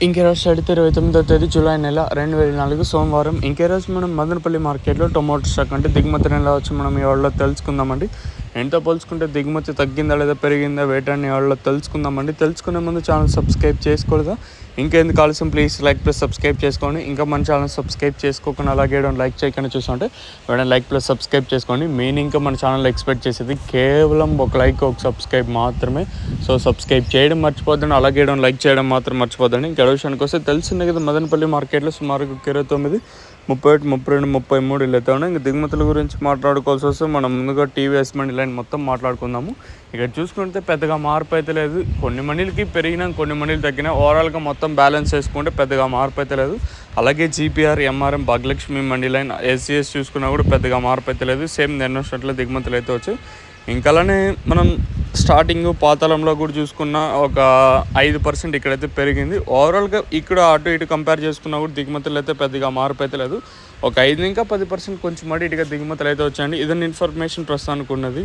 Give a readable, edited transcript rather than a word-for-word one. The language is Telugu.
ఇంకే రోజు 29వ తేదీ జూలై నెల 2024 సోమవారం. ఇంకే రోజు మనం మదనపల్లి మార్కెట్లో టొమాటో స్టాక్ అంటే దిగుమతి నెల వచ్చి మనం ఈ వాళ్ళలో తెలుసుకుందామండి. ఎంతో పోల్చుకుంటే దిగుమతి తగ్గిందా లేదా పెరిగిందా వేటాన్ని వాళ్ళలో తెలుసుకుందామండి. తెలుసుకునే ముందు ఛానల్ సబ్స్క్రైబ్ చేసుకోలేదా? ఇంకెందుకు ఆలస్యం, ప్లీజ్ లైక్ ప్లస్ సబ్స్క్రైబ్ చేసుకోండి. ఇంకా మన ఛానల్ సబ్స్క్రైబ్ చేసుకోకుండా అలాగే లైక్ చేయకుండా చూస్తుంటే వెంటనే లైక్ ప్లస్ సబ్స్క్రైబ్ చేసుకోండి. మెయిన్ ఇంకా మన ఛానల్ ఎక్స్పెక్ట్ చేసేది కేవలం ఒక లైక్ ఒక సబ్స్క్రైబ్ మాత్రమే. సో సబ్స్క్రైబ్ చేయడం మర్చిపోద్దండి, అలాగే లైక్ చేయడం మాత్రం మర్చిపోద్దండి. ఇంకా విషయానికి వస్తే తెలిసిందే కదా, మదనపల్లి మార్కెట్లో సుమారుగా 29, 31, 32, 33 ఇలా అయితే ఉన్నాయి. ఇంకా దిగుమతుల గురించి మాట్లాడుకోవాల్సి వస్తే మనం ముందుగా టీవీఎస్ మండి లైన్ మొత్తం మాట్లాడుకుందాము. ఇక్కడ చూసుకుంటే పెద్దగా మార్పు అయితే లేదు. కొన్ని మండీలకి పెరిగినా కొన్ని మండీలు తగ్గినా ఓవరాల్గా మొత్తం బ్యాలెన్స్ చేసుకుంటే పెద్దగా మార్పు అయితే లేదు. అలాగే GPR, MRM, Bhagyalakshmi mandi line, SCS చూసుకున్నా కూడా పెద్దగా మార్పు అయితే లేదు. సేమ్ నిన్న వచ్చినట్లు దిగుమతులు అయితే వచ్చాయి. ఇంకా అలానే మనం స్టార్టింగ్ పాతాళంలో కూడా చూసుకున్న ఒక 5% ఇక్కడైతే పెరిగింది. ఓవరాల్గా ఇక్కడ అటు ఇటు కంపేర్ చేసుకున్నా కూడా దిగుమతులు అయితే పెద్దగా మార్పు అయితే లేదు. ఒక 5 ఇంకా 10% కొంచెం ఇటుగా దిగుమతులు అయితే వచ్చాయండి. ఇదన్నీ ఇన్ఫర్మేషన్ ప్రస్తుతానికి ఉన్నది.